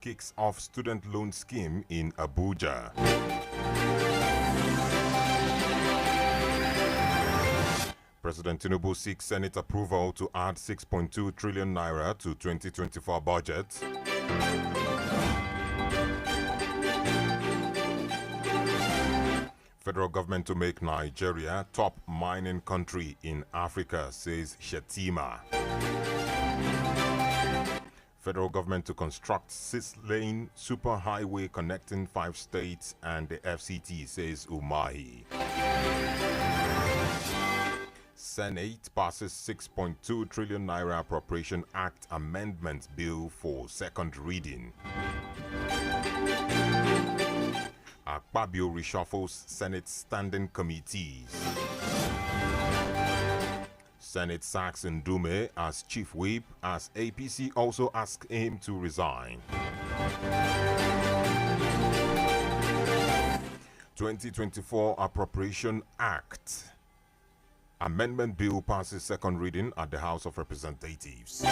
kicks off student loan scheme in Abuja. President Tinubu seeks Senate approval to add 6.2 trillion naira to 2024 budget. Federal government to make Nigeria top mining country in Africa, says Shetima. Federal government to construct 6-lane superhighway connecting 5 states and the FCT, says Umahi. Senate passes 6.2 trillion naira Appropriation Act Amendment Bill for second reading. Akpabio reshuffles Senate standing committees. Senate sacks Ndume as chief whip as APC also asks him to resign. 2024 Appropriation Act Amendment Bill passes second reading at the House of Representatives.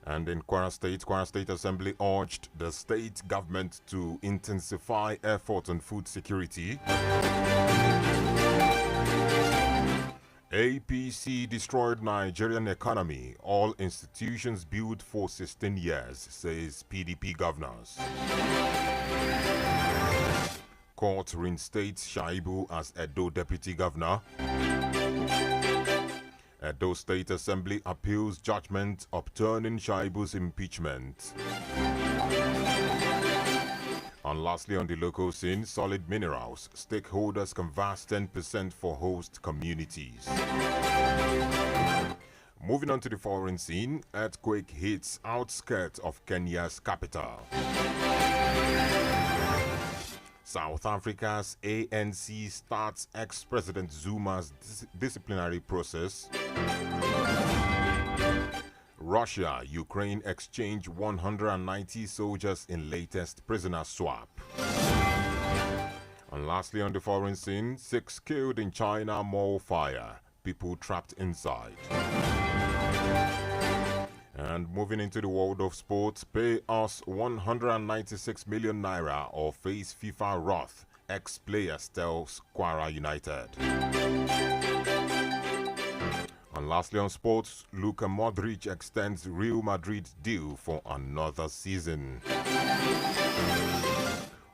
And in Kwara State Assembly urged the state government to intensify effort on food security. APC destroyed Nigerian economy. All institutions built for 16 years, says PDP governors. Court reinstates Shaibu as Edo deputy governor. Edo State Assembly appeals judgment upturning Shaibu's impeachment. And lastly, on the local scene, solid minerals. Stakeholders converse 10% for host communities. Moving on to the foreign scene, earthquake hits outskirts of Kenya's capital. South Africa's ANC starts ex-President Zuma's disciplinary process. Russia, Ukraine exchange 190 soldiers in latest prisoner swap. And lastly, on the foreign scene, 6 killed in China mall fire. People trapped inside. And moving into the world of sports, pay us 196 million naira or face FIFA wrath, ex-players tells Kwara United. And lastly on sports, Luka Modric extends Real Madrid deal for another season.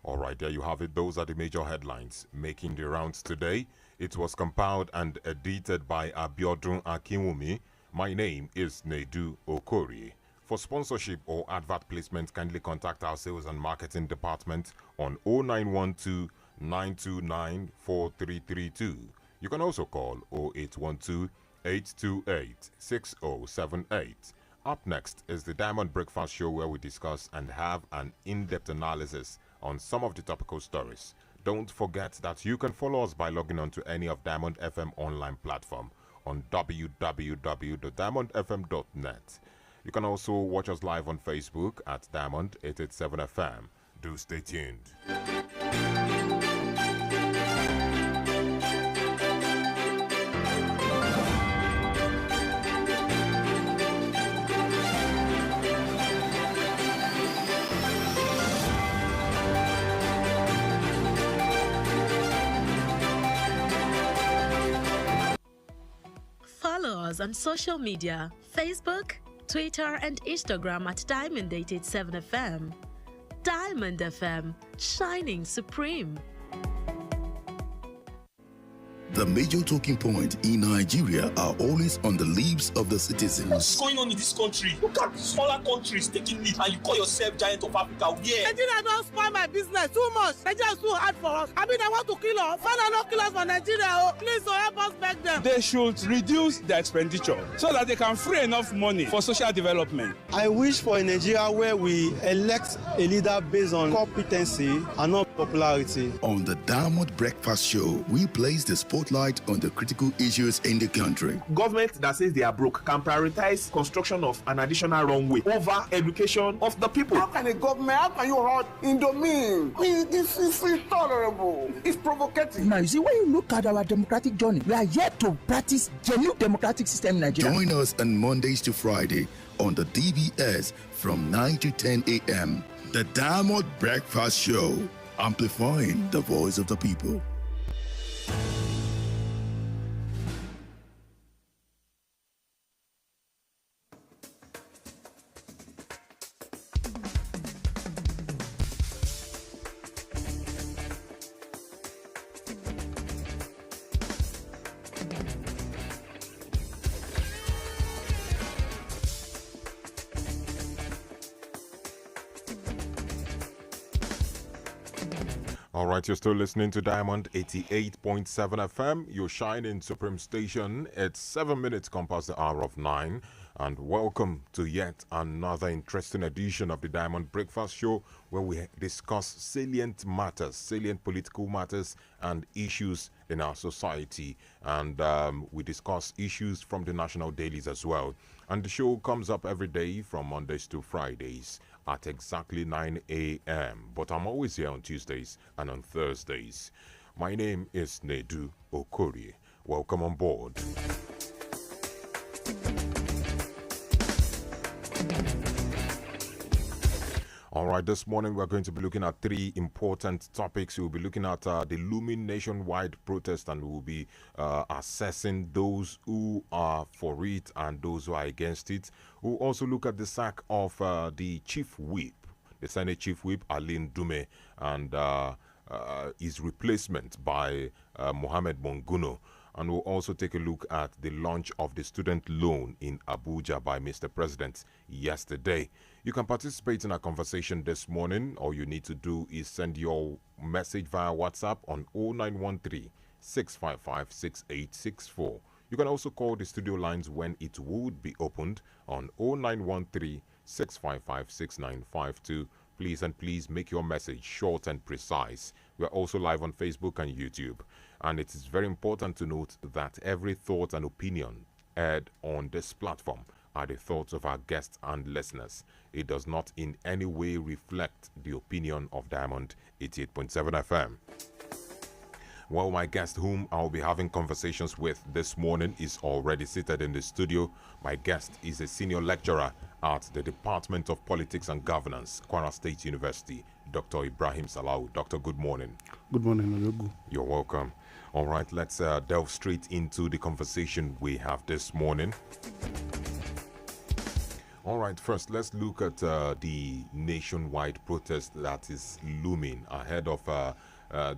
Alright, there you have it. Those are the major headlines making the rounds today. It was compiled and edited by Abiodun Akinwumi. My name is Nedu Okorie. For sponsorship or advert placement, kindly contact our sales and marketing department on 0912 929 4332. You can also call 0812 828 6078. Up next is the Diamond Breakfast Show, where we discuss and have an in-depth analysis on some of the topical stories. Don't forget that you can follow us by logging on to any of Diamond FM online platform on www.diamondfm.net. You can also watch us live on Facebook at Diamond 887 FM. Do stay tuned. Follow us on social media, Facebook, Twitter and Instagram at Diamond887FM. Diamond FM, shining supreme. The major talking points in Nigeria are always on the lips of the citizens. What's going on in this country? Look at smaller countries taking lead and you call yourself giant of Africa. Yeah. Nigeria don't spoil my business too much. Nigeria is too hard for us. I mean, I want to kill us. Father, not kill us for Nigeria. Oh, please, help us beg them. They should reduce their expenditure so that they can free enough money for social development. I wish for a Nigeria where we elect a leader based on competency and not popularity. On the Diamond Breakfast Show, we place the spotlight on the critical issues in the country. Government that says they are broke can prioritize construction of an additional runway over education of the people. How can a government, how can you hold in domain? This is intolerable. It's provocative. Now, you see, when you look at our democratic journey, we are yet to practice genuine democratic system in Nigeria. Join us on Mondays to Friday on the DBS from 9 to 10 a.m. The Diamond Breakfast Show, amplifying the voice of the people. All right, you're still listening to Diamond 88.7 FM, your shining supreme station. It's 7 minutes past the hour of 9, and welcome to yet another interesting edition of the Diamond Breakfast Show, where we discuss salient matters, salient political matters and issues in our society, and we discuss issues from the national dailies as well. And the show comes up every day from Mondays to Fridays at exactly 9 a.m. But I'm always here on Tuesdays and on Thursdays. My name is Nedu Okorie. Welcome on board. All right, this morning we're going to be looking at three important topics. We'll be looking at the looming nationwide protest, and we'll be assessing those who are for it and those who are against it. We'll also look at the sack of the chief whip, the Senate chief whip, Aline Dume, and his replacement by Mohamed Monguno. And we'll also take a look at the launch of the student loan in Abuja by Mr. President yesterday. You can participate in our conversation this morning. All you need to do is send your message via WhatsApp on 0913 655 6864. You can also call the studio lines when it would be opened on 0913 655 6952. Please make your message short and precise. We are also live on Facebook and YouTube. And it is very important to note that every thought and opinion aired on this platform are the thoughts of our guests and listeners. It does not in any way reflect the opinion of Diamond 88.7 FM. Well, my guest whom I'll be having conversations with this morning is already seated in the studio. My guest is a senior lecturer at the Department of Politics and Governance, Kwara State University, Dr. Ibrahim Salau. Doctor, good morning. Good morning, Oyogu. You're welcome. All right, let's delve straight into the conversation we have this morning. All right, first, let's look at the nationwide protest that is looming ahead of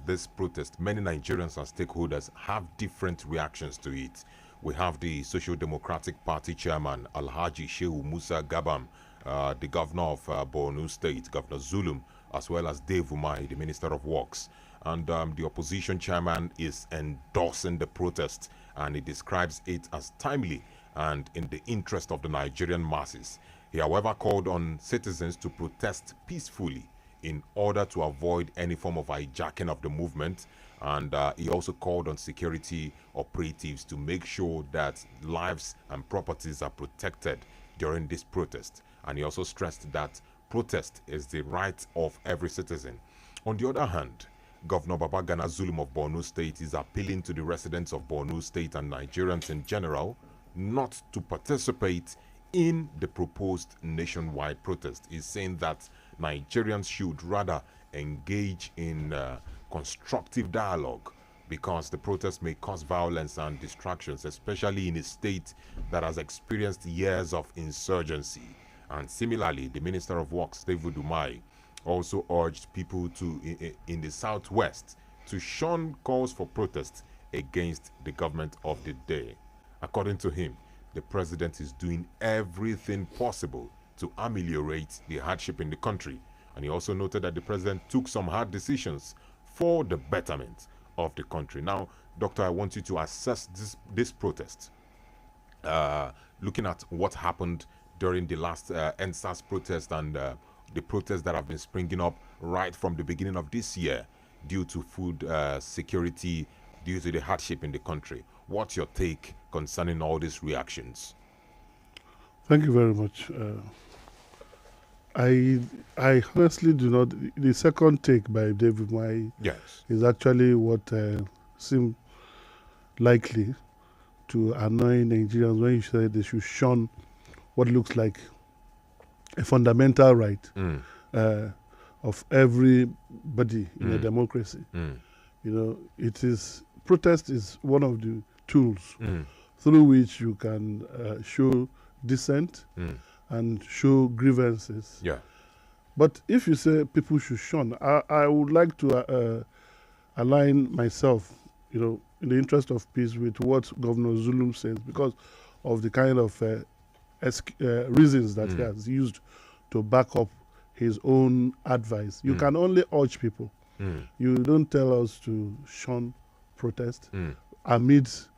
this protest. Many Nigerians and stakeholders have different reactions to it. We have the Social Democratic Party chairman, Alhaji Shehu Musa Gabam, the governor of Borno State, Governor Zulum, as well as Dave Umai, the Minister of Works. And the opposition chairman is endorsing the protest, and he describes it as timely and in the interest of the Nigerian masses. He, however, called on citizens to protest peacefully in order to avoid any form of hijacking of the movement. And he also called on security operatives to make sure that lives and properties are protected during this protest. And he also stressed that protest is the right of every citizen. On the other hand, Governor Babagana Zulum of Borno State is appealing to the residents of Borno State and Nigerians in general not to participate in the proposed nationwide protest. He's saying that Nigerians should rather engage in constructive dialogue, because the protest may cause violence and distractions, especially in a state that has experienced years of insurgency. And similarly, the Minister of Works, David Umai, also urged people in the southwest to shun calls for protest against the government of the day. According to him, the president is doing everything possible to ameliorate the hardship in the country. And he also noted that the president took some hard decisions for the betterment of the country. Now, Doctor, I want you to assess this protest. Looking at what happened during the last NSAS protest and the protests that have been springing up right from the beginning of this year due to food security, due to the hardship in the country. What's your take concerning all these reactions? Thank you very much. I honestly do not. The second take by David Mai is actually what seemed likely to annoy Nigerians when you said they should shun what looks like a fundamental right of everybody in a democracy. You know, protest is one of the tools through which you can show dissent and show grievances. Yeah. But if you say people should shun, I would like to align myself, you know, in the interest of peace with what Governor Zulum says, because of the kind of reasons that he has used to back up his own advice. You can only urge people. You don't tell us to shun protest amidst,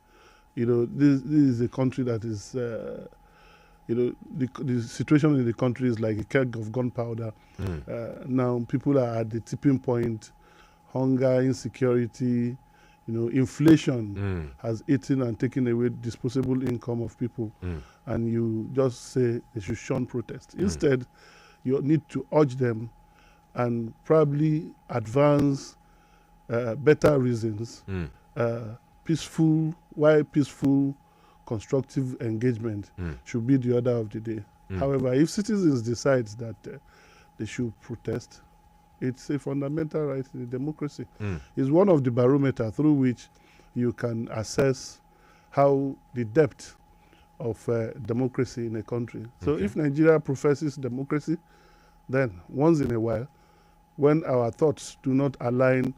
you know, this is a country that is, you know, the situation in the country is like a keg of gunpowder. Now people are at the tipping point. Hunger, insecurity, you know, inflation has eaten and taken away disposable income of people. And you just say they should shun protest. Instead, you need to urge them and probably advance better reasons, peaceful, constructive engagement should be the order of the day. However, if citizens decide that they should protest, it's a fundamental right in a democracy. It's one of the barometers through which you can assess how the depth of democracy in a country. So if Nigeria professes democracy, then once in a while, when our thoughts do not align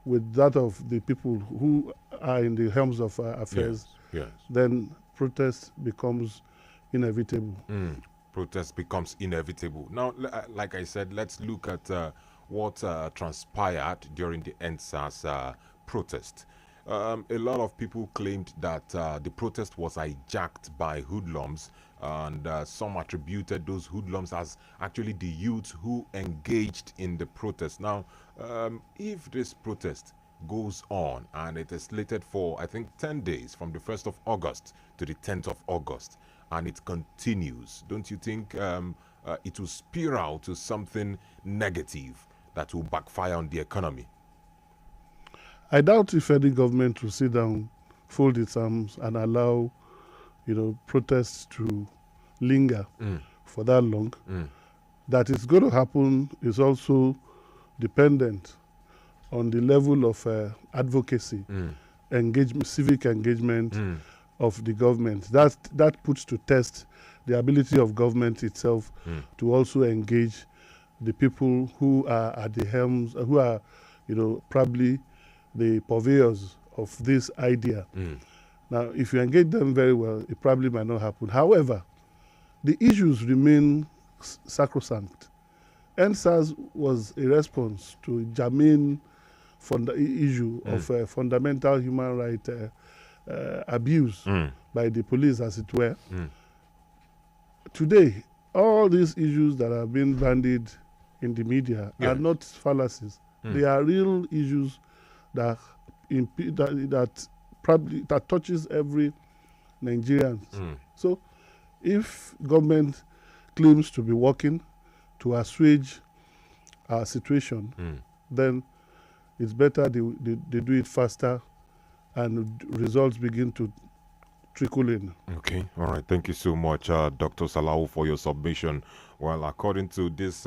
with that of the people who are in the helms of affairs, then protest becomes inevitable. Protest becomes inevitable. Now, like I said, let's look at what transpired during the NSAS protest. A lot of people claimed that the protest was hijacked by hoodlums, and some attributed those hoodlums as actually the youth who engaged in the protest. Now, if this protest goes on and it is slated for, I think, 10 days from the 1st of August to the 10th of August, and it continues, don't you think it will spiral to something negative that will backfire on the economy? I doubt if any government will sit down, fold its arms, and allow, you know, protests to linger for that long. That it's going to happen is also dependent on the level of advocacy, engagement, civic engagement of the government. That puts to test the ability of government itself to also engage the people who are at the helms, who are, you know, probably the purveyors of this idea. Now, if you engage them very well, it probably might not happen. However, the issues remain sacrosanct. NSAS was a response to a germane issue of fundamental human right abuse by the police, as it were. Today, all these issues that are being bandied in the media are not fallacies. They are real issues that probably touches every Nigerian. So, if government claims to be working to assuage our situation, then it's better they do it faster and results begin to trickle in. Okay, all right. Thank you so much, Dr. Salahu, for your submission. Well, according to this,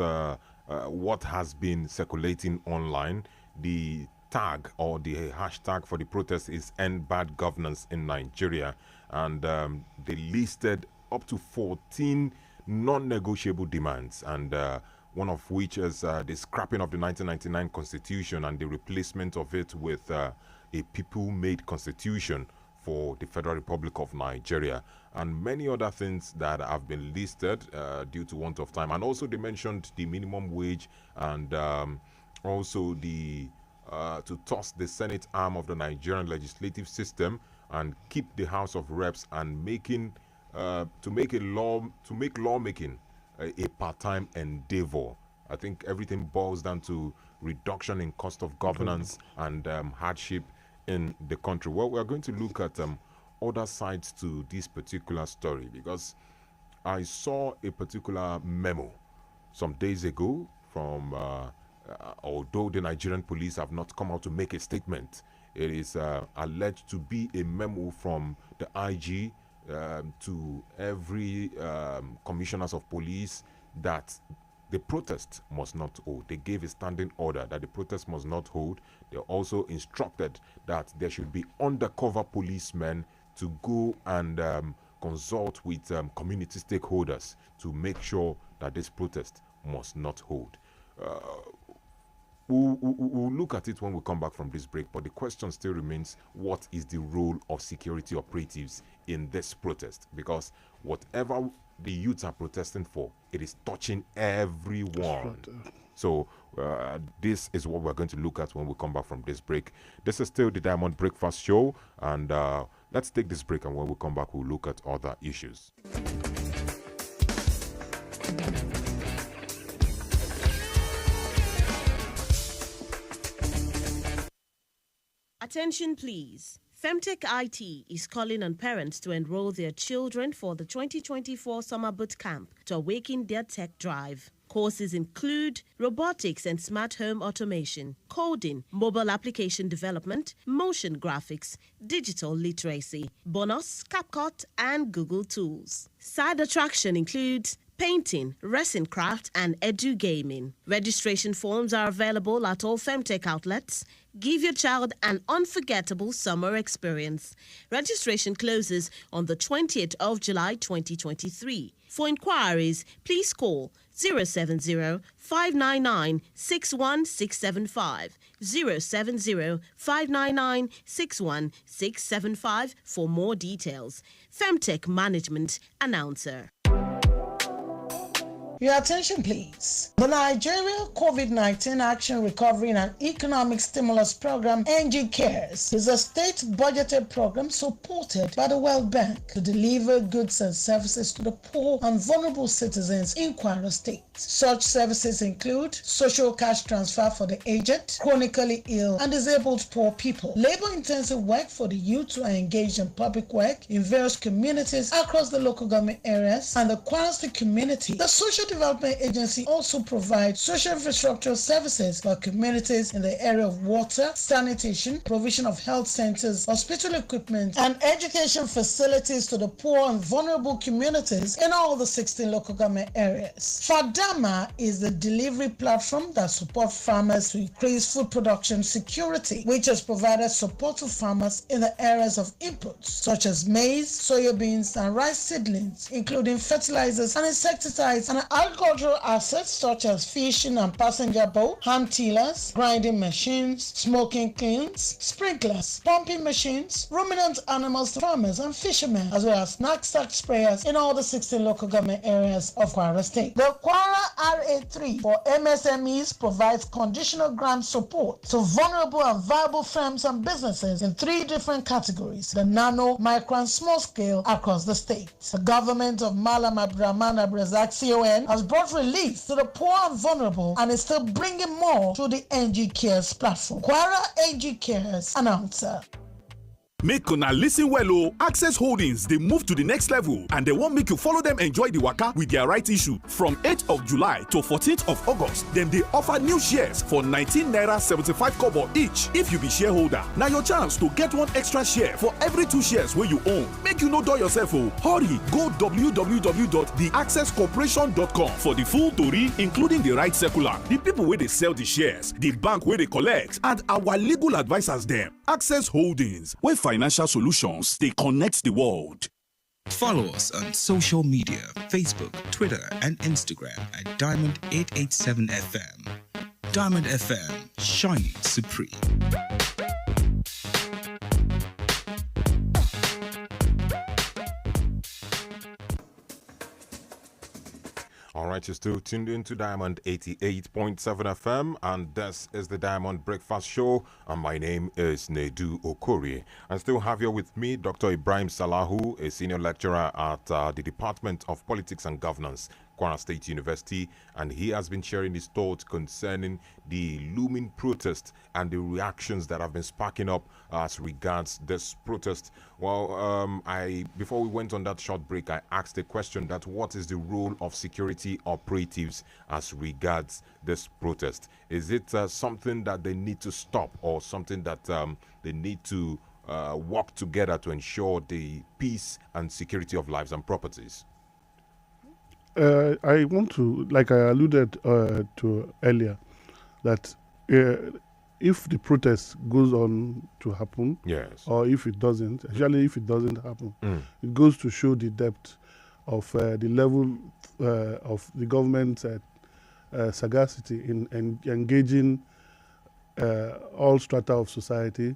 what has been circulating online, the tag or the hashtag for the protest is End Bad Governance in Nigeria, and they listed up to 14 non-negotiable demands, and one of which is the scrapping of the 1999 constitution and the replacement of it with a people-made constitution for the Federal Republic of Nigeria, and many other things that have been listed due to want of time. And also they mentioned the minimum wage, and also the to toss the Senate arm of the Nigerian legislative system and keep the House of Reps, and making to make lawmaking a part-time endeavor. I think everything boils down to reduction in cost of governance and hardship in the country. Well, we are going to look at other sides to this particular story, because I saw a particular memo some days ago from, although the Nigerian police have not come out to make a statement, it is alleged to be a memo from the IG to every commissioners of police that the protest must not hold. They gave a standing order that the protest must not hold. They also instructed that there should be undercover policemen to go and consult with community stakeholders to make sure that this protest must not hold. We'll look at it when we come back from this break, but the question still remains, what is the role of security operatives in this protest? Because whatever the youths are protesting for, it is touching everyone. So this is what we're going to look at when we come back from this break. This is still the Diamond Breakfast Show, and let's take this break, and when we come back, we'll look at other issues. Attention please. Femtech IT is calling on parents to enroll their children for the 2024 Summer Boot Camp to awaken their tech drive. Courses include robotics and smart home automation, coding, mobile application development, motion graphics, digital literacy, bonus, CapCut, and Google Tools. Side attraction includes painting, resin craft, and edu gaming. Registration forms are available at all Femtech outlets. Give your child an unforgettable summer experience. Registration closes on the 20th of July 2023. For inquiries, please call 070-599-61675, 070-599-61675 for more details. Femtech Management Announcer. Your attention, please. The Nigeria COVID-19 Action Recovery and Economic Stimulus Program, NG Cares, is a state-budgeted program supported by the World Bank to deliver goods and services to the poor and vulnerable citizens in Kwara State. Such services include social cash transfer for the aged, chronically ill, and disabled poor people, labor-intensive work for the youth who are engaged in public work in various communities across the local government areas, and the Kwara State community. The Social Development Agency also provides social infrastructure services for communities in the area of water, sanitation, provision of health centers, hospital equipment, and education facilities to the poor and vulnerable communities in all the 16 local government areas. Fadama is the delivery platform that supports farmers to increase food production security, which has provided support to farmers in the areas of inputs such as maize, soya beans, and rice seedlings, including fertilizers and insecticides, and agricultural assets such as fishing and passenger boat, hand tillers, grinding machines, smoking kilns, sprinklers, pumping machines, ruminant animals to farmers and fishermen, as well as knapsack sprayers in all the 16 local government areas of Kwara State. The Kwara RA3 for MSMEs provides conditional grant support to vulnerable and viable firms and businesses in 3 different categories: the nano, micro, and small scale across the state. The government of Malam Abdurrahman Abrazak CON has brought relief to the poor and vulnerable and is still bringing more to the NG Cares platform. Kwara NG Cares announcer. Make una listen well o. Access Holdings dey move to the next level and they wan make you follow them enjoy the waka with their right issue. From 8th of July to 14th of August, dem dey offer new shares for 19 naira 75 kobo each. If you be shareholder, na your chance to get 1 extra share for every 2 shares wey you own. Make you no dull yourself o. Hurry go www.theaccesscorporation.com for the full tori, including the right circular, the people wey dey sell the shares, the bank wey dey collect, and our legal advisors dem. Access Holdings, where financial solutions they connect the world. Follow us on social media, Facebook, Twitter, and Instagram at Diamond887FM. Diamond FM, shining supreme. All right, you're still tuned in to Diamond 88.7 FM, and this is the Diamond Breakfast Show, and my name is Nedu Okorie. I still have here with me Dr. Ibrahim Salahu, a senior lecturer at the Department of Politics and Governance, Kwara State University, and he has been sharing his thoughts concerning the looming protest and the reactions that have been sparking up as regards this protest. Well, before we went on that short break, I asked a question that what is the role of security operatives as regards this protest? Is it something that they need to stop or something that they need to work together to ensure the peace and security of lives and properties? I want to, like I alluded to earlier, that if the protest goes on to happen, yes, or if it doesn't, actually if it doesn't happen, it goes to show the depth of the level of the government's sagacity in engaging all strata of society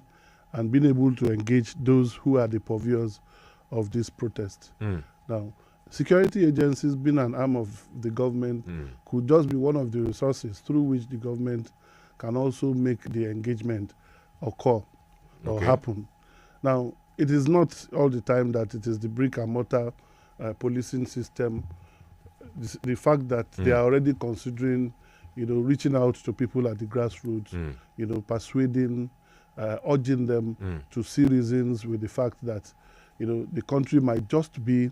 and being able to engage those who are the purveyors of this protest. Now, security agencies, being an arm of the government, could just be one of the resources through which the government can also make the engagement occur or happen. Now, it is not all the time that it is the brick and mortar policing system. The fact that they are already considering, reaching out to people at the grassroots, persuading, urging them to see reasons with the fact that, the country might just be,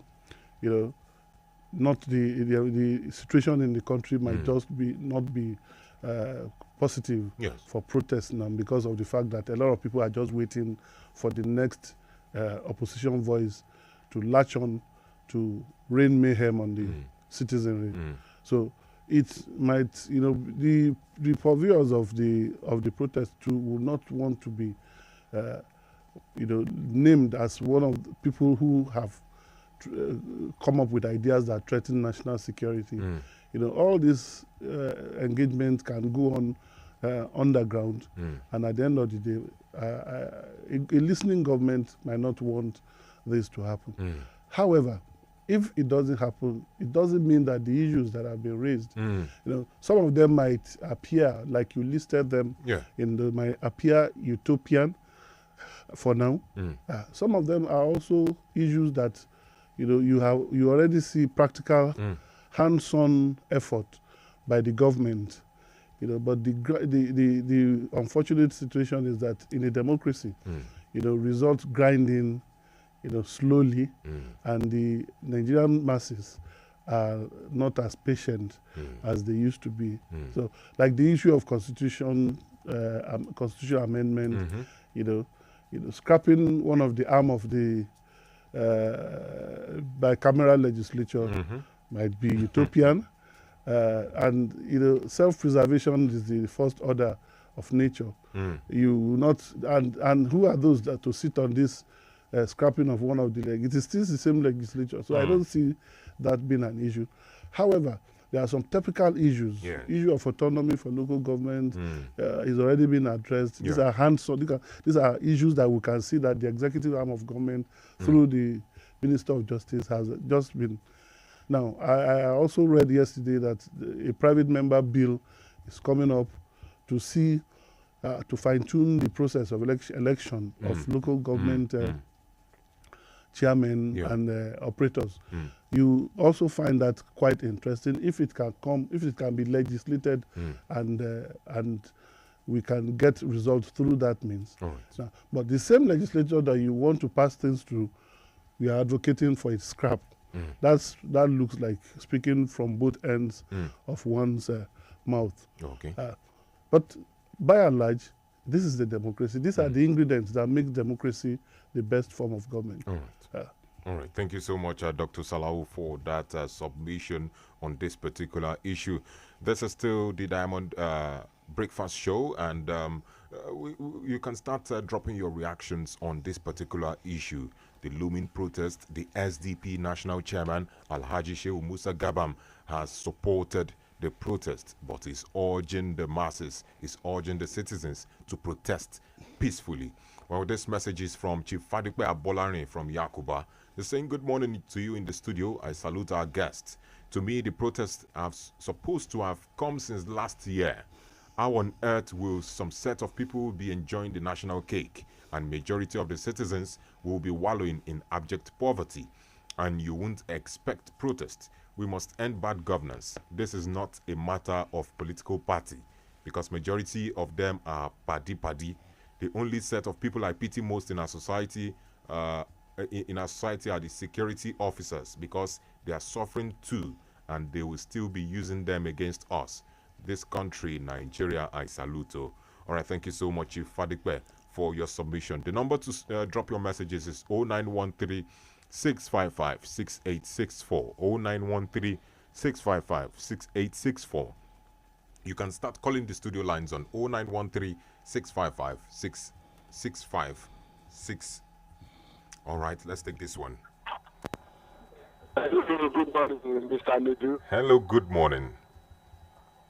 not the situation in the country might just be not be positive for protest now, because of the fact that a lot of people are just waiting for the next opposition voice to latch on to rain mayhem on the citizenry. So it might, the purveyors of the protest too will not want to be, named as one of the people who have come up with ideas that threaten national security. All this engagement can go on underground, and at the end of the day, a listening government might not want this to happen. However, if it doesn't happen, it doesn't mean that the issues that have been raised, some of them might appear, like you listed them, might appear utopian for now. Some of them are also issues that you already see practical, hands-on effort by the government. But the unfortunate situation is that in a democracy, results grinding, slowly, and the Nigerian masses are not as patient as they used to be. So, like the issue of constitutional amendment, scrapping one of the arm of the bicameral legislature might be utopian, and self-preservation is the first order of nature. You will not, and who are those that to sit on this scrapping of one of the it is still the same legislature, so I don't see that being an issue. However, there are some typical issues. Issue of autonomy for local government is already been addressed. These are hands-on. These are issues that we can see that the executive arm of government, through the Minister of Justice, has just been. Now, I also read yesterday that a private member bill is coming up to see, to fine-tune the process of election of local government chairmen and operators. You also find that quite interesting. If it can be legislated, and we can get results through that means. Now, but the same legislature that you want to pass things through, we are advocating for its scrap. That looks like speaking from both ends of one's mouth. But by and large, this is the democracy. These are the ingredients that make democracy the best form of government. All right. Thank you so much, Dr. Salau, for that submission on this particular issue. This is still the Diamond Breakfast Show, and you can start dropping your reactions on this particular issue. The looming protest, the SDP National Chairman, Alhaji Shehu Musa Gabam, has supported the protest, but is urging the masses, is urging the citizens to protest peacefully. Well, this message is from Chief Fadikwe Abolari from Yakuba. He's saying, good morning to you in the studio. I salute our guests. To me, the protests are supposed to have come since last year. How on earth will some set of people be enjoying the national cake, and majority of the citizens will be wallowing in abject poverty? And you won't expect protest. We must end bad governance. This is not a matter of political party, because majority of them are paddy. The only set of people I pity most in our society are the security officers, because they are suffering too, and they will still be using them against us. This country, Nigeria, I salute. All right, thank you so much, Chief Fadikwe, for your submission. The number to drop your messages is 0913 655 6864. 0913 655 6864. You can start calling the studio lines on 0913 655 6656. All right, let's take this one. Hello, good morning, Mr. Nedu. Hello, good morning.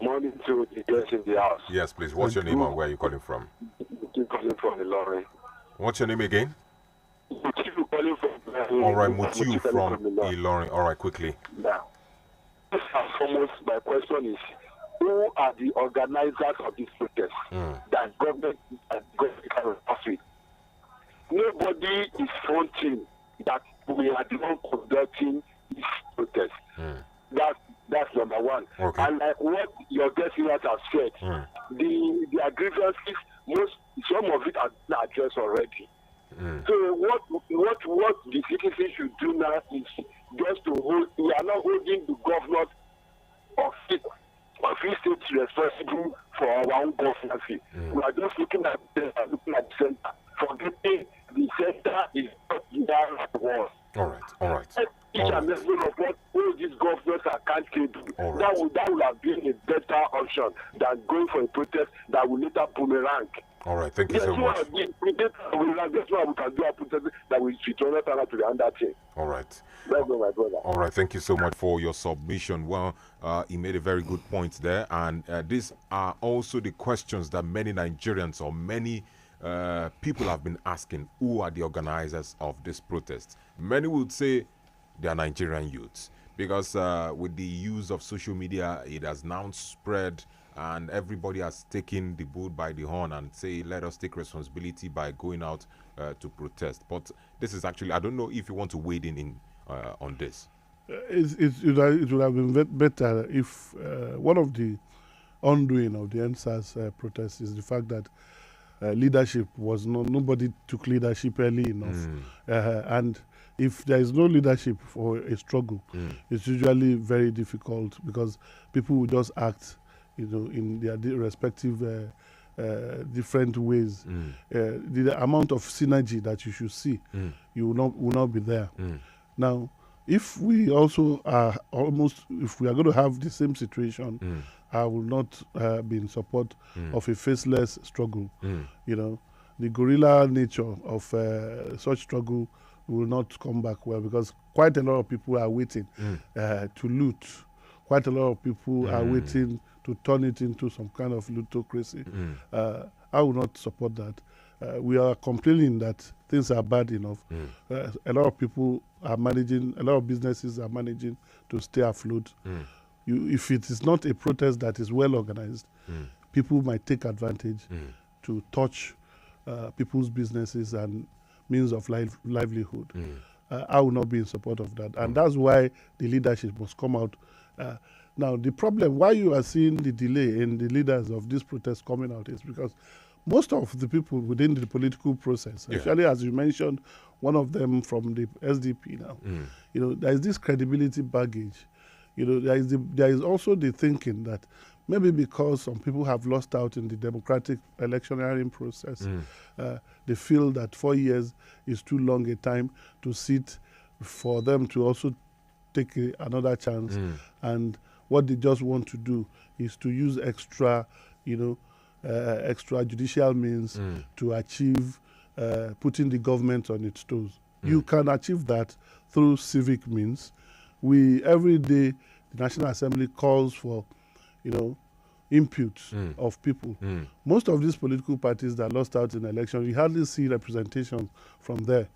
Morning to the guests in the house. Yes, please. What's your name and where are you calling from? I'm calling from Okorie. What's your name again? Mutiu calling from All right, Mutiu from Ilorin. All right, quickly. Now, first and foremost, my question is, who are the organizers of this protest that government can pass with? Nobody is fronting that we are the one conducting this protest. That's number one. Okay. And like what your guest here has said, the grievances, some of it are addressed already. So what the citizens should do now is just to hold. We are not holding the governor of free states responsible for our own governance. We are just looking at the center, forgetting the center is not there at once. All right. Each and every one of what all these governors are capable. That would have been a better option than going for a protest that will later boomerang. All right, thank you so much. That's why we can do a protest that will return to the under thing. All right. That's my brother. All right, thank you so much for your submission. Well, he made a very good point there, and these are also the questions that many Nigerians or many people have been asking. Who are the organizers of this protest? Many would say they are Nigerian youths, because with the use of social media, it has now spread, and everybody has taken the bull by the horn and say, let us take responsibility by going out to protest. But this is actually, I don't know if you want to wade in on this. It would have been better if one of the undoing of the NSAS protest is the fact that leadership was nobody took leadership early enough, and if there is no leadership for a struggle, it's usually very difficult, because people will just act, in their respective different ways. The amount of synergy that you should see, you will not be there. Now, if we also are if we are going to have the same situation, I will not be in support of a faceless struggle. The guerrilla nature of such struggle will not come back well, because quite a lot of people are waiting to loot. Quite a lot of people are waiting to turn it into some kind of lootocracy. I will not support that. We are complaining that things are bad enough. A lot of people are managing, a lot of businesses are managing to stay afloat. If it is not a protest that is well organized, people might take advantage to touch people's businesses and means of livelihood. I will not be in support of that. And that's why the leadership must come out. Now, the problem, why you are seeing the delay in the leaders of this protest coming out, is because most of the people within the political process, actually, as you mentioned, one of them from the SDP now, there is this credibility baggage. There is also the thinking that maybe because some people have lost out in the democratic electioneering process, they feel that 4 years is too long a time to sit for them to also take another chance. And what they just want to do is to use extra judicial means to achieve putting the government on its toes. You can achieve that through civic means. Every day, the National Assembly calls for, inputs of people. Most of these political parties that lost out in elections, you hardly see representation from there.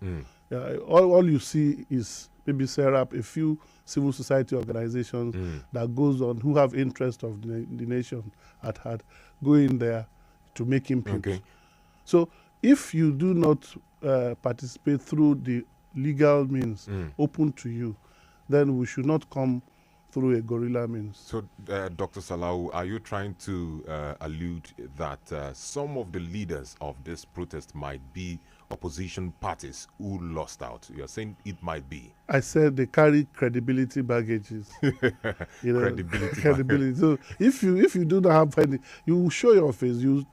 All you see is maybe SERAP, a few civil society organizations that goes on, who have interest of the nation at heart, go in there to make input. So if you do not participate through the legal means open to you, then we should not come through a guerrilla means. So, Dr. Salau, are you trying to allude that some of the leaders of this protest might be opposition parties who lost out? You're saying it might be. I said they carry credibility baggages. Credibility. So if you do not have any, you show your face. You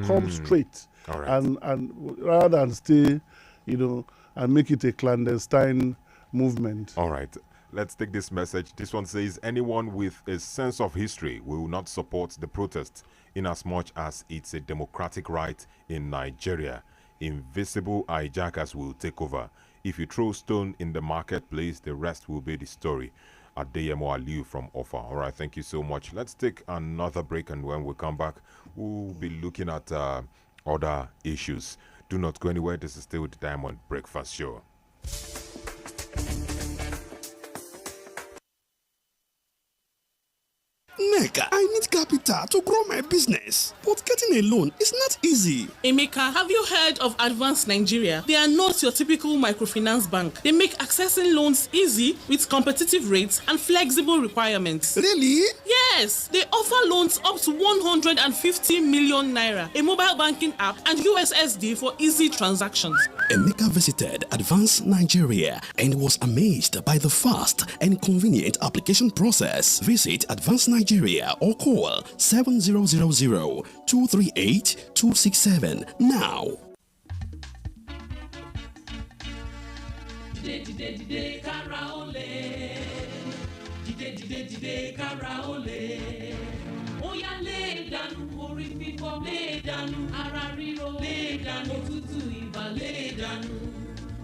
come straight, All right. and rather than stay, and make it a clandestine movement. All right. Let's take this message. This one says, anyone with a sense of history will not support the protest in as much as it's a democratic right in Nigeria. Invisible hijackers will take over. If you throw stone in the marketplace, the rest will be the story. Adeyemo Aliu from Offa. All right, thank you so much. Let's take another break, and when we come back, we'll be looking at other issues. Do not go anywhere. This is still the Diamond Breakfast Show. Neka, I need capital to grow my business, but getting a loan is not easy. Emeka, have you heard of Advanced Nigeria? They are not your typical microfinance bank. They make accessing loans easy with competitive rates and flexible requirements. Really? Yes, they offer loans up to 150 million naira, a mobile banking app, and USSD for easy transactions. Emeka visited Advanced Nigeria and was amazed by the fast and convenient application process. Visit Advanced Nigeria or call 7000-238-267 now.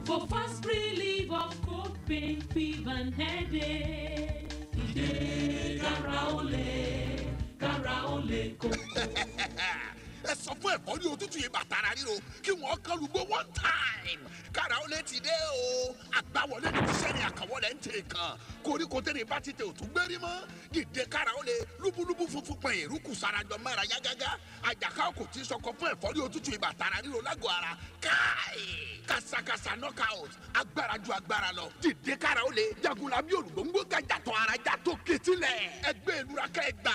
For fast relief of cold pain, fever and headache. Karaole koko. Ẹ sọ fún ẹ̀fọ́rí òtútù yìí bàtàrà ríro kí wọ́n kán lùgbọ́ one time. Karaole ti dé o. Àgbàwọlé ní tíṣẹ́ ni àkàwọlé ń tè kan. Koríko tẹ́lẹ̀ bá ti tẹ òtún gbérí mọ́. Dìde Karaole lúbúlúbú funfun pẹ̀yìn rúkù sarajọ mẹ́ra yágágá. Àjàká kò tí sọkọ fún ẹ̀fọ́rí òtútù yìí bàtàrà ríro lágọ̀ọ́ ara. Káì! Kàsàkàsà knockout. Agbára ju agbára lọ. Dìde Karaole jagunlabi olùgbòǹgbò gàjàtọ̀ ara jàtọ̀ kìtìlẹ̀. Ẹgbẹ́ ìlúra kẹgbà.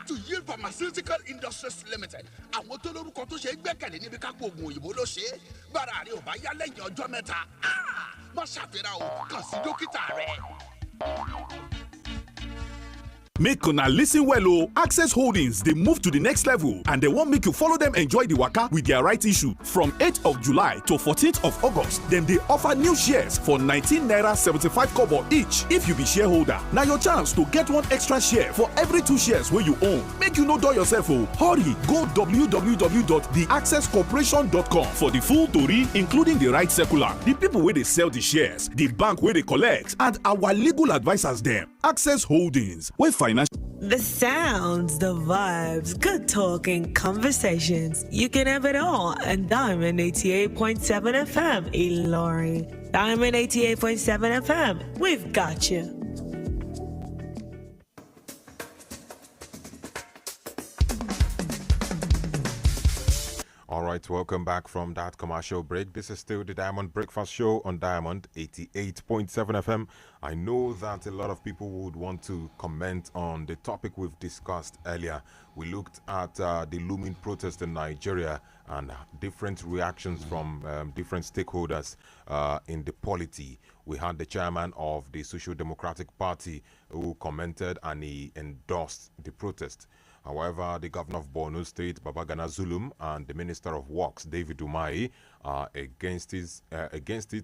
To Yield Pharmaceutical Industries Limited. Àwọn tó lórúkọ tó ṣe gbẹ́kẹ̀lé níbi kápò oògùn òyìnbó ló ṣe é. Bára rẹ̀ ò bá yá lẹ́yìn ọjọ́ mẹ́ta. Má ṣàfihàn o, kàn sí dókítà rẹ̀. Make una listen well o. Access Holdings dey move to the next level and they wan make you follow them enjoy the waka with their right issue. From 8th of July to 14th of August, dem dey offer new shares for 19 naira 75 kobo each. If you be shareholder, na your chance to get one extra share for every 2 shares wey you own. Make you no dull yourself o. Hurry go www.theaccesscorporation.com for the full tori including the right circular, the people wey dey sell the shares, the bank wey dey collect and our legal advisors dem. Access Holdings wey financial. The sounds, the vibes, good talking, conversations. You can have it all on Diamond 88.7 FM, Ilorin. Diamond 88.7 FM, we've got you. All right, welcome back from that commercial break. This is still the Diamond Breakfast Show on Diamond 88.7 FM. I know that a lot of people would want to comment on the topic we've discussed earlier. We looked at the looming protest in Nigeria and different reactions from different stakeholders in the polity. We had the chairman of the Social Democratic Party who commented and he endorsed the protest. However, the governor of Borno State, Babagana Zulum, and the Minister of Works, David Umahi, are against it,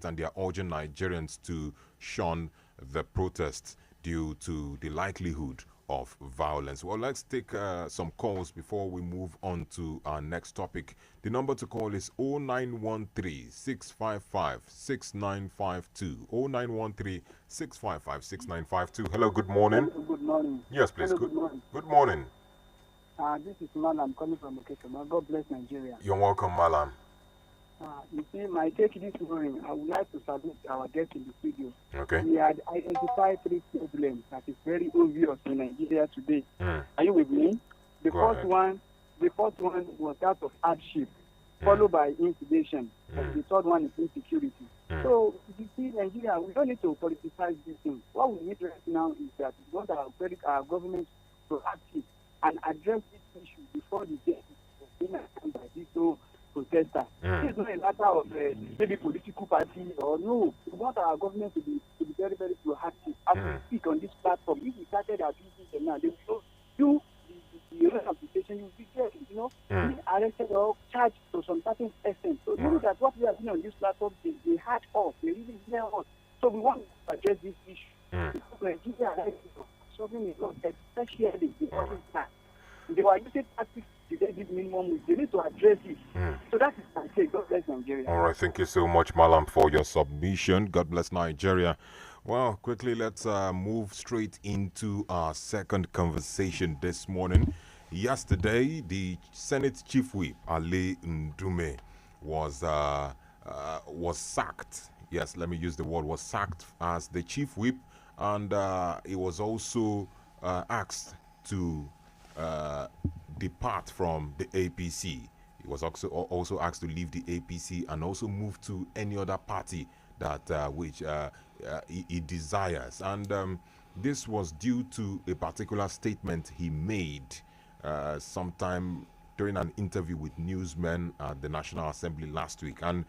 and they are urging Nigerians to shun the protests due to the likelihood of violence. Well, let's take some calls before we move on to our next topic. The number to call is 0913-655-6952. 0913-655-6952. Hello, good morning. Good morning. Yes, please. Hello, good morning. Good morning. This is Malam calling from Okorie. God bless Nigeria. You're welcome, Malam. You see, my take this morning, I would like to salute our guest in the studio. Okay. We had identified 3 problems that is very obvious in Nigeria today. Are you with me? The first one was that of hardship, followed by intimidation, and the third one is insecurity. So, you see, Nigeria, we don't need to politicize this thing. What we need right now is that we want our government proactive and address this issue before the day is by this. So protesters. It's not a matter of maybe political party or no. We want our government to be very, very proactive. As we speak on this platform, if we started abusing them now, they will do the rehabilitation, you will be there, be arrested or charged to some certain extent. So you know that what we are doing on this platform, they had us, they really hear us. So we want to address this issue. Because Nigeria is solving a lot, especially the oil plant. They were using tactics to get this minimum wage. They need to address it. So that is my take. God bless Nigeria. All right, thank you so much, Malam, for your submission. God bless Nigeria. Well, quickly, let's move straight into our second conversation this morning. Yesterday, the Senate Chief Whip, Ali Ndume, was sacked. Yes, let me use the word, was sacked as the Chief Whip, and he was also asked to depart from the APC. He was also asked to leave the APC and also move to any other party that which he desires. And this was due to a particular statement he made sometime during an interview with newsmen at the National Assembly last week. And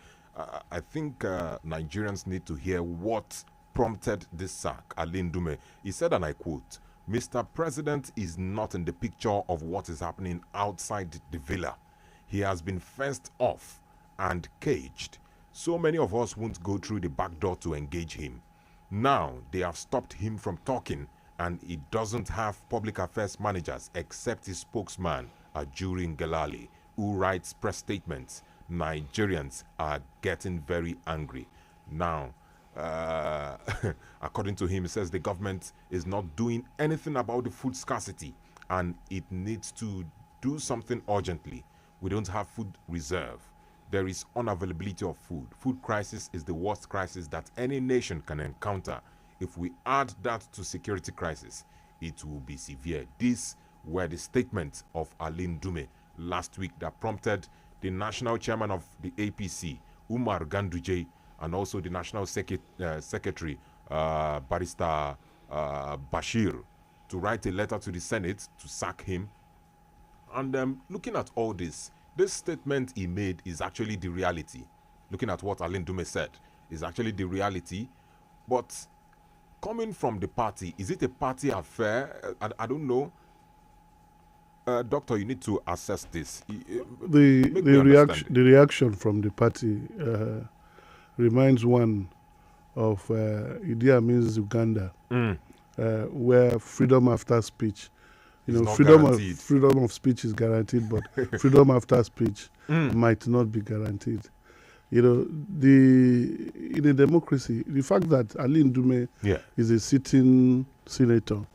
I think Nigerians need to hear what prompted this sack. Ali Ndume, he said, and I quote, "Mr. President is not in the picture of what is happening outside the villa. He has been fenced off and caged. So many of us won't go through the back door to engage him. Now they have stopped him from talking, and he doesn't have public affairs managers except his spokesman, Ajuri Ngelale, who writes press statements. Nigerians are getting very angry." Now, according to him, he says the government is not doing anything about the food scarcity and it needs to do something urgently. We don't have food reserve. There is unavailability of food. Food crisis is the worst crisis that any nation can encounter. If we add that to security crisis, it will be severe. These were the statements of Ali Ndume last week that prompted the national chairman of the APC, Umar Ganduje, and also the national secretary, Barrister Bashir, to write a letter to the Senate to sack him. And looking at all this statement he made is actually the reality. Looking at what Ali Ndume said is actually the reality. But coming from the party, is it a party affair? I don't know. Doctor, you need to assess this. The reaction from the party reminds one of Idi Amin's Uganda, where freedom after speech, freedom of speech is guaranteed, but freedom after speech might not be guaranteed. In a democracy, the fact that Ali Ndume is a sitting senator,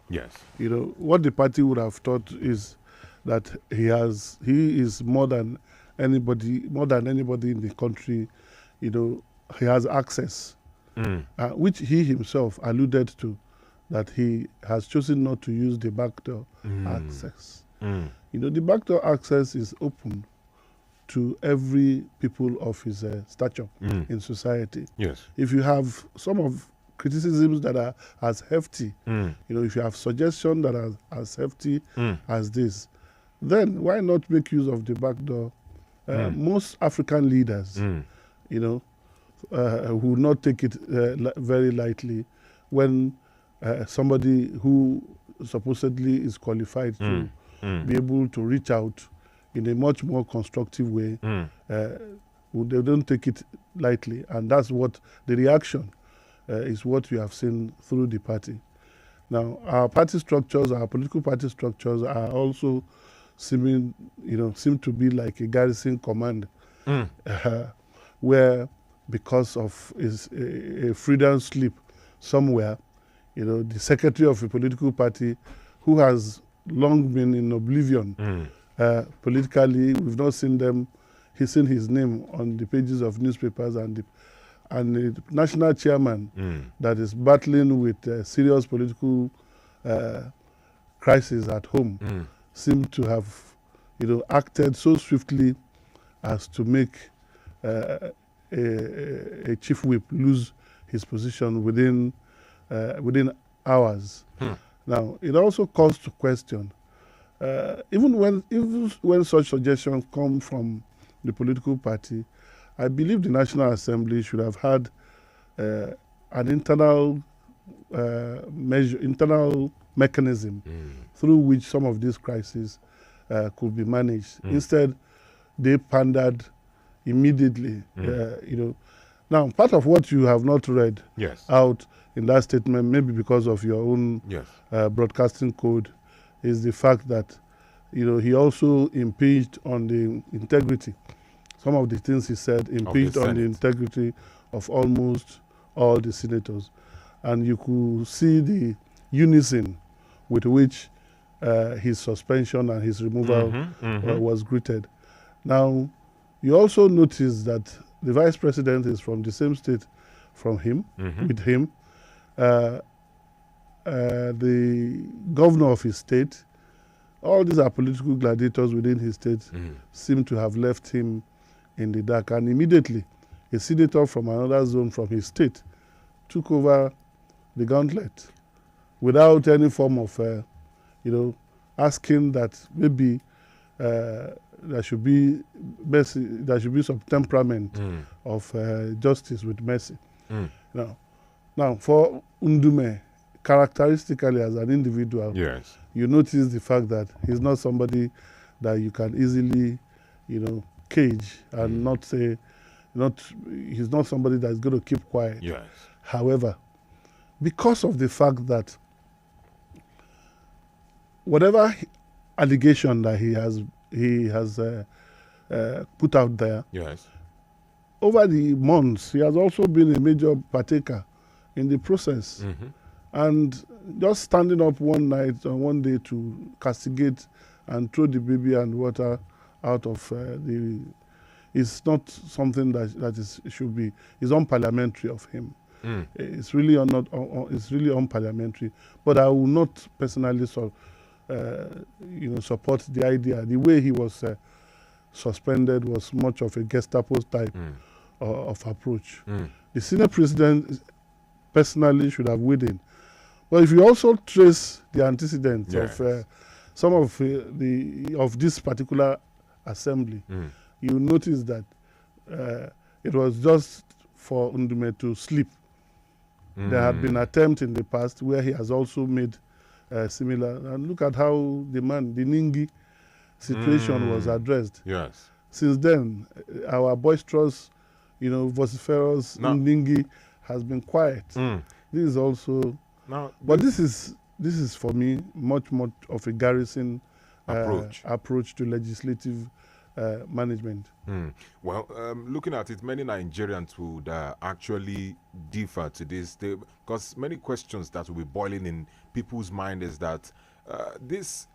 what the party would have thought is that he is more than anybody in the country. He has access, which he himself alluded to, that he has chosen not to use the backdoor access. The backdoor access is open to every people of his stature in society. Yes. If you have some of criticisms that are as hefty, if you have suggestions that are as hefty as this, then why not make use of the backdoor? Most African leaders, who not take it very lightly when somebody who supposedly is qualified to be able to reach out in a much more constructive way, they don't take it lightly. And that's what the reaction is, what we have seen through the party. Now, our party structures, our political party structures are also seem to be like a garrison command, where because of a freedom slip somewhere, the secretary of a political party who has long been in oblivion politically, we've not seen them. He's seen his name on the pages of newspapers, and the national chairman that is battling with serious political crisis at home seem to have, acted so swiftly as to make a chief whip lose his position within hours. Now, it also calls to question, even when such suggestions come from the political party, I believe the National Assembly should have had an internal internal mechanism through which some of these crises could be managed. Instead, they pandered immediately. Now, part of what you have not read out in that statement, maybe because of your own broadcasting code, is the fact that he also impeached on the integrity. Some of the things he said impeached on the integrity of almost all the senators. And you could see the unison with which his suspension and his removal was greeted. Now, you also notice that the vice president is from the same state from him, with him. The governor of his state, all these are political gladiators within his state, seem to have left him in the dark. And immediately, a senator from another zone from his state took over the gauntlet without any form of, asking that maybe there should be mercy, there should be some temperament of justice with mercy. Now, for Ndume, characteristically as an individual, you notice the fact that he's not somebody that you can easily, cage and not say, he's not somebody that's going to keep quiet. However, because of the fact that whatever allegation that he has put out there, over the months, he has also been a major partaker in the process. And just standing up one night or one day to castigate and throw the baby and water out of is not something that should be, is unparliamentary of him. It's really it's really unparliamentary. But I will not personally support the idea. The way he was suspended was much of a Gestapo type of approach. The Senate president personally should have weighed in. But if you also trace the antecedents of some of this particular assembly, you notice that it was just for Ndume to sleep. There had been attempts in the past where he has also made similar. And look at how the Ningi situation was addressed. Since then, our boisterous, vociferous Ningi has been quiet. This is also, but this is for me much more of a garrison approach to legislative management. Well, looking at it, many Nigerians would actually differ to this, because many questions that will be boiling in people's mind is that these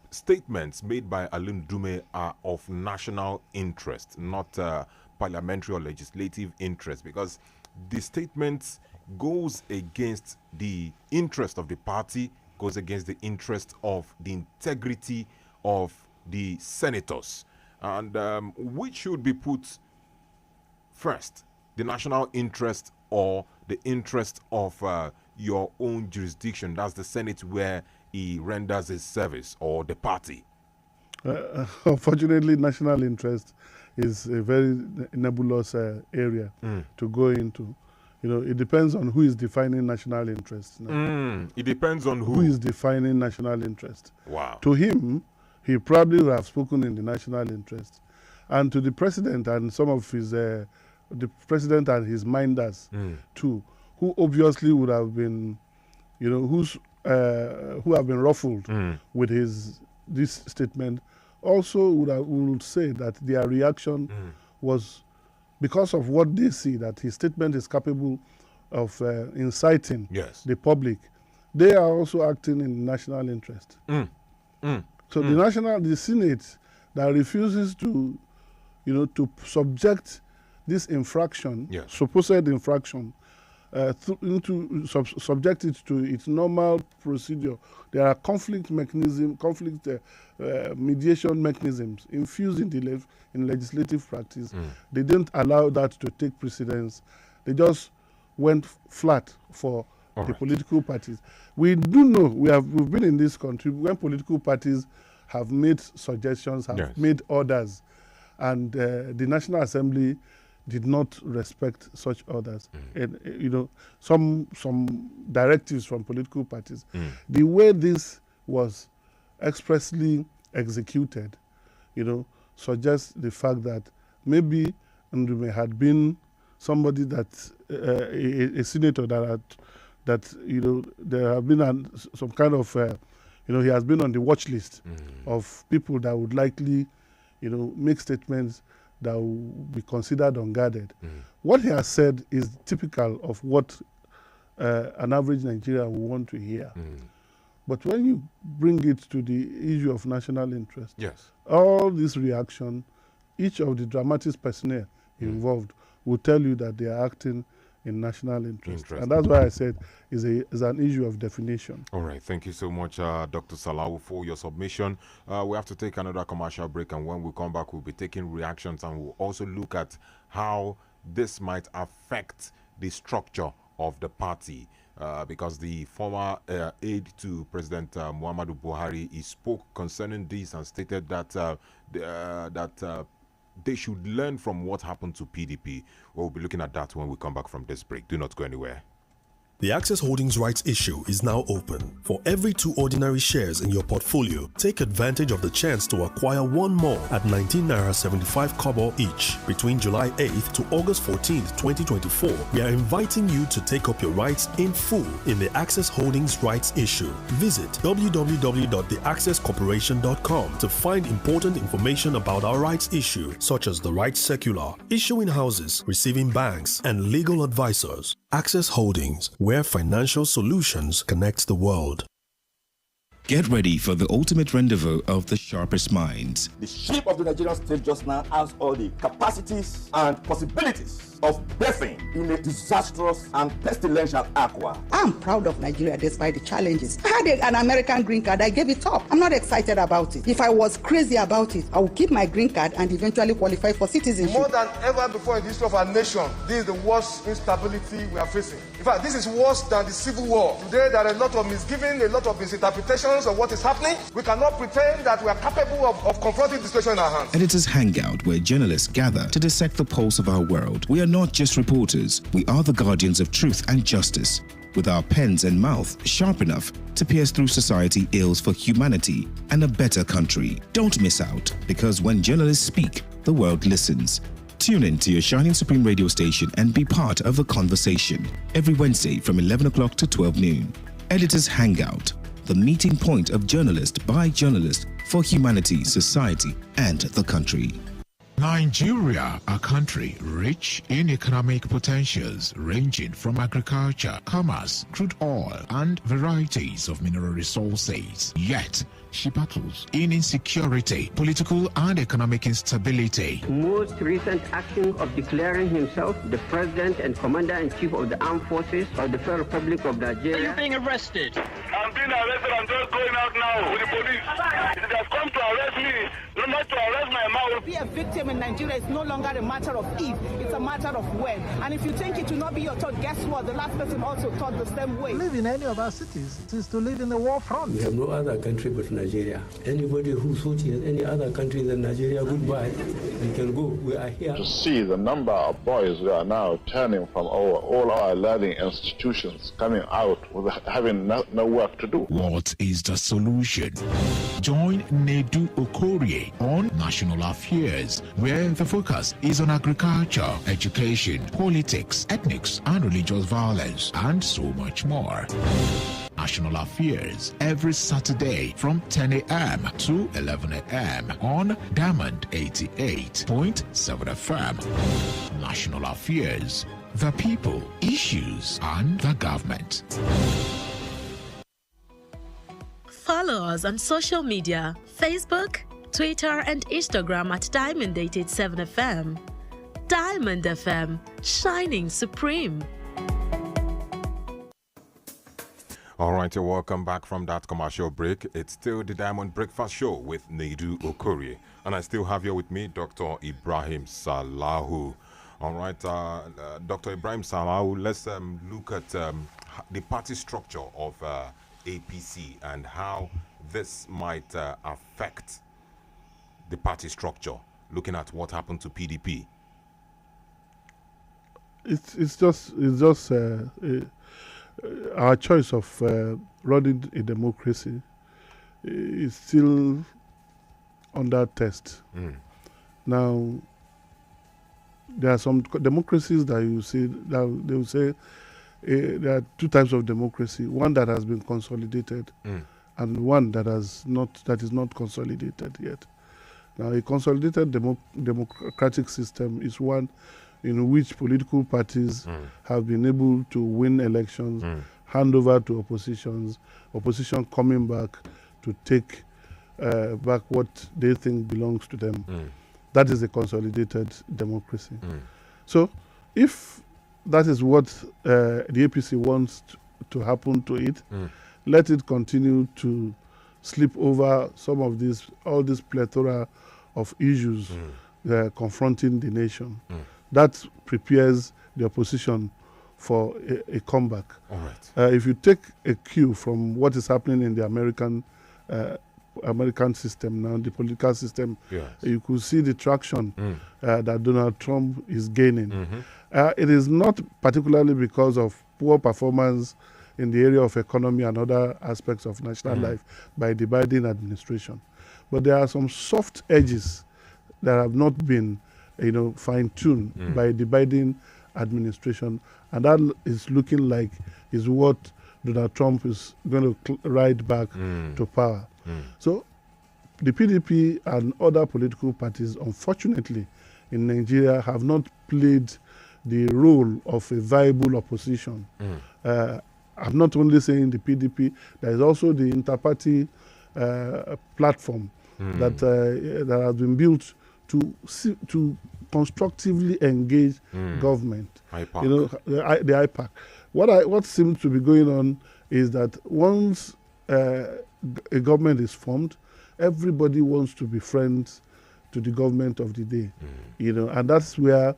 statements made by Alun Dume are of national interest, not parliamentary or legislative interest, because the statement goes against the interest of the party, goes against the interest of the integrity of the senators. And which should be put first, the national interest or the interest of your own jurisdiction? That's the Senate where he renders his service, or the party? Unfortunately, national interest is a very nebulous area to go into. It depends on who is defining national interest. It depends on who is defining national interest. Wow. To him, he probably would have spoken in the national interest. And to the president and some of his, the president and his minders too, who obviously would have been, who have been ruffled with this statement, also would say that their reaction was because of what they see, that his statement is capable of inciting the public. They are also acting in national interest. So the Senate that refuses to, to subject this infraction, supposed infraction, subject it to its normal procedure. There are conflict mediation mechanisms infused in legislative practice. They didn't allow that to take precedence. They just went flat for the political parties. We do know, we've been in this country when political parties have made suggestions, have made orders, and the National Assembly did not respect such orders. And some directives from political parties. The way this was expressly executed, suggests the fact that maybe Ndume had been somebody that a senator that there have been some kind of he has been on the watch list of people that would likely make statements that will be considered unguarded. What he has said is typical of what an average Nigerian will want to hear. But when you bring it to the issue of national interest, all this reaction, each of the dramatists personnel involved will tell you that they are acting in national interest. And that's why I said is an issue of definition. All right. Thank you so much, Dr. Salahu, for your submission. We have to take another commercial break, and when we come back, we'll be taking reactions, and we'll also look at how this might affect the structure of the party. Because the former aide to President Muhammadu Buhari, he spoke concerning this and stated that they should learn from what happened to PDP. We'll be looking at that when we come back from this break. Do not go anywhere. The Access Holdings rights issue is now open. For every 2 ordinary shares in your portfolio, take advantage of the chance to acquire 1 more at 19 naira 75 kobo each. Between July 8th to August 14th, 2024, we are inviting you to take up your rights in full in the Access Holdings rights issue. Visit www.theaccesscorporation.com to find important information about our rights issue, such as the rights circular, issuing houses, receiving banks, and legal advisors. Access Holdings, where financial solutions connect the world. Get ready for the ultimate rendezvous of the sharpest minds. The ship of the Nigerian state just now has all the capacities and possibilities of birthing in a disastrous and pestilential aqua. I'm proud of Nigeria despite the challenges. I had an American green card. I gave it up. I'm not excited about it. If I was crazy about it, I would keep my green card and eventually qualify for citizenship. More than ever before in the history of our nation, this is the worst instability we are facing. In fact, this is worse than the Civil War. Today, there are a lot of misgiving, a lot of misinterpretations of what is happening. We cannot pretend that we are capable of confronting the situation in our hands. Editors Hangout, where journalists gather to dissect the pulse of our world. We are not just reporters, we are the guardians of truth and justice, with our pens and mouth sharp enough to pierce through society ills for humanity and a better country. Don't miss out, because when journalists speak, the world listens. Tune in to your Shining Supreme radio station and be part of the conversation every Wednesday from 11 o'clock to 12 noon. Editors Hangout, the meeting point of journalist by journalist for humanity, society, and the country. Nigeria, a country rich in economic potentials ranging from agriculture, commerce, crude oil, and varieties of mineral resources. Yet, she battles in insecurity, political and economic instability. Most recent action of declaring himself the President and Commander-in-Chief of the Armed Forces of the Federal Republic of Nigeria. Are you being arrested? I'm being arrested. I'm just going out now with the police. It has come to arrest me, not to arrest my mouth. Be a victim in Nigeria is no longer a matter of if, it's a matter of when. And if you think it will not be your thought, guess what? The last person also thought the same way. Live in any of our cities. It is to live in the war front. We have no other country but Nigeria. Anybody who thought he has any other country than Nigeria, goodbye. We can go. We are here. To see the number of boys who are now turning from all our learning institutions, coming out with having no work to do. What is the solution? Join Nedu Okorie on National Affairs, where the focus is on agriculture, education, politics, ethnics, and religious violence, and so much more. National Affairs every Saturday from 10 a.m. to 11 a.m. on Diamond 88.7 FM. National Affairs, the people, issues, and the government. Follow us on social media, Facebook, Twitter, and Instagram at Diamond 87 FM. Diamond FM, shining supreme. All right, you're welcome back from that commercial break. It's still the Diamond Breakfast Show with Nedu Okorie. And I still have here with me Dr. Ibrahim Salahu. All right, Dr. Ibrahim Salahu, let's look at the party structure of APC and how this might affect the party structure. looking at what happened to PDP? It's just our choice of running a democracy is still under test. Now, there are some democracies that you see that they will say there are two types of democracy: one that has been consolidated, and one that is not consolidated yet. Now, a consolidated democratic system is one in which political parties have been able to win elections, hand over to opposition coming back to take back what they think belongs to them. That is a consolidated democracy. So, if that is what the APC wants to happen to it, let it continue to slip over some of all this plethora of issues confronting the nation. That prepares the opposition for a comeback. All right. If you take a cue from what is happening in the American system now, the political system, you could see the traction that Donald Trump is gaining. It is not particularly because of poor performance in the area of economy and other aspects of national life by the Biden administration. But there are some soft edges that have not been fine-tuned by the Biden administration, and that is looking like is what Donald Trump is going to ride back to power. So the PDP and other political parties, unfortunately, in Nigeria have not played the role of a viable opposition. I'm not only saying the PDP, there is also the inter-party platform that has been built to constructively engage government. IPAC. The IPAC. What seems to be going on is that once a government is formed, everybody wants to be friends to the government of the day, and that's where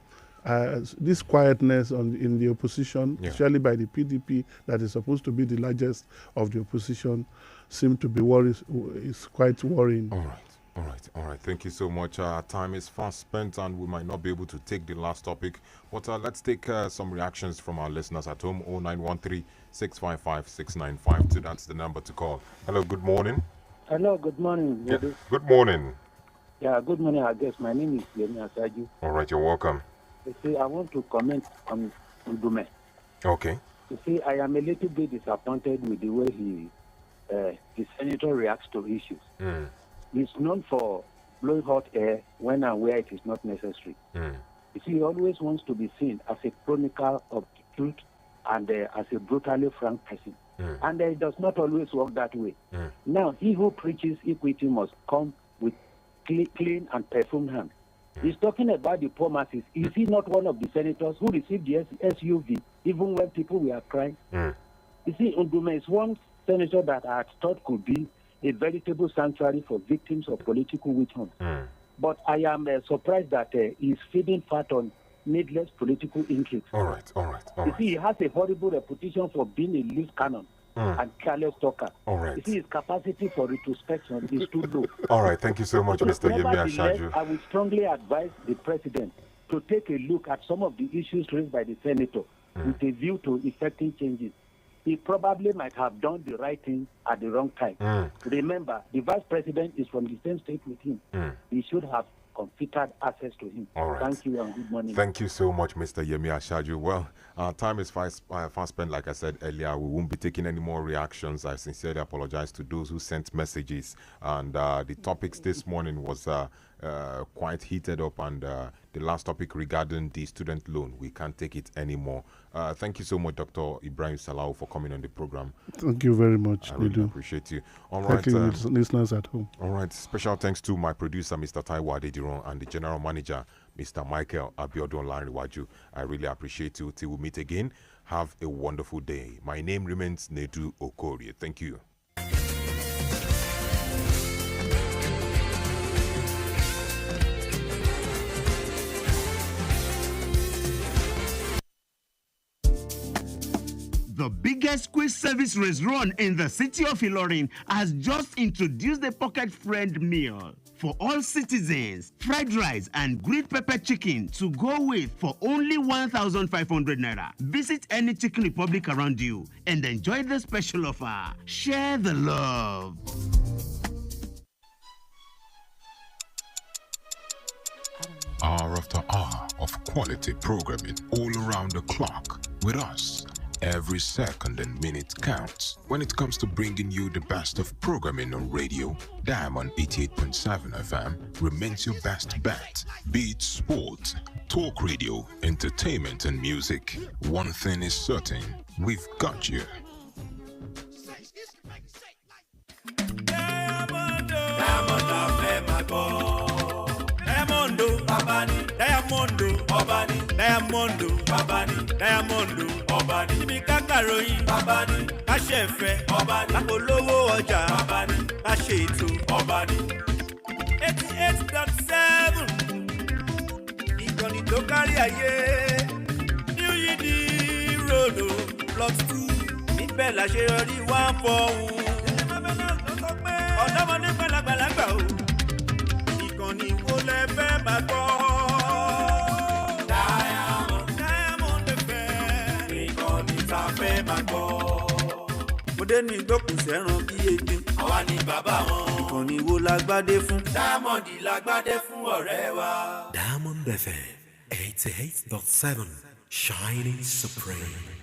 this quietness in the opposition, especially by the PDP, that is supposed to be the largest of the opposition, seem to be is quite worrying. All right. Thank you so much. Time is fast spent and we might not be able to take the last topic. But let's take some reactions from our listeners at home. 0913-655-6952. That's the number to call. Hello, good morning. Hello, good morning. Yeah, good morning. Yeah, good morning, I guess. My name is Yemi Asaju. All right, you're welcome. You see, I want to comment on Ndume. Okay. You see, I am a little bit disappointed with the way the senator reacts to issues. He's known for blowing hot air when and where it is not necessary. You see, he always wants to be seen as a chronicle of the truth and as a brutally frank person. And it does not always work that way. Now, he who preaches equity must come with clean and perfumed hands. He's talking about the poor masses. Is he not one of the senators who received the SUV even when people were crying? You see, Ndume is one senator that I had thought could be a veritable sanctuary for victims of political witch hunt. But I am surprised that he's feeding fat on needless political intrigues. All right. You see, he has a horrible reputation for being a loose cannon and careless talker. All right. You see, his capacity for retrospection is too low. All right, thank you so much, Mr. Yemi Nevertheless, Ashaju. I would strongly advise the president to take a look at some of the issues raised by the senator with a view to effecting changes. He probably might have done the right thing at the wrong time. Remember, the vice president is from the same state with him. He should have configured access to him. All right. Thank you and good morning. Thank you so much, Mr. Yemi Ashaju. Well, our time is fast spent. Like I said earlier, we won't be taking any more reactions. I sincerely apologize to those who sent messages. And the topics this morning was quite heated up. And the last topic regarding the student loan, we can't take it anymore. Thank you so much, Dr. Ibrahim Salau, for coming on the program. Thank you very much. I really appreciate you. All right, thank you, listeners at home. All right. Special thanks to my producer, Mr. Taiwo Adediran, and the general manager, Mr. Michael Abiodun Lanriwaju. I really appreciate you. Till we meet again, have a wonderful day. My name remains Nedu Okorie. Thank you. the biggest quick service restaurant in the city of Ilorin, has just introduced the pocket-friend meal. For all citizens, fried rice and grilled pepper chicken to go with for only 1,500 naira. Visit any Chicken Republic around you and enjoy the special offer. Share the love. Hour after hour of quality programming all around the clock with us. Every second and minute counts when it comes to bringing you the best of programming on radio. Diamond 88.7 FM remains your best bet. Be it sport, talk radio, entertainment and music. One thing is certain, we've got you. Diamondo, Obani, Diamondo, Obani, Diamondo, Obani. Níbi kákàròyìn, Obani, káṣẹ̀fẹ̀, Obani, kápolówó ọjà, Obani, káṣe ètò, Obani. 88.7 ìkànnì tó kárí ayé. New Yidi Road, plot 2. Níbẹ̀ la ṣe yọrí wá fọ́hùn. Ọ̀dọ́mọdé gbàlagbàlagbà o. Ìkànnì wo lẹ fẹ́ máa gbọ́? Mọdé ní ìgbókùn sẹ́ràn bí egbin. Àwa ni bàbá wọn. Ìkànnì wo la gbádé fún? Diamond la gbádé fún ọ̀rẹ́ wa. Diamond FM 88.7 Shining Supreme.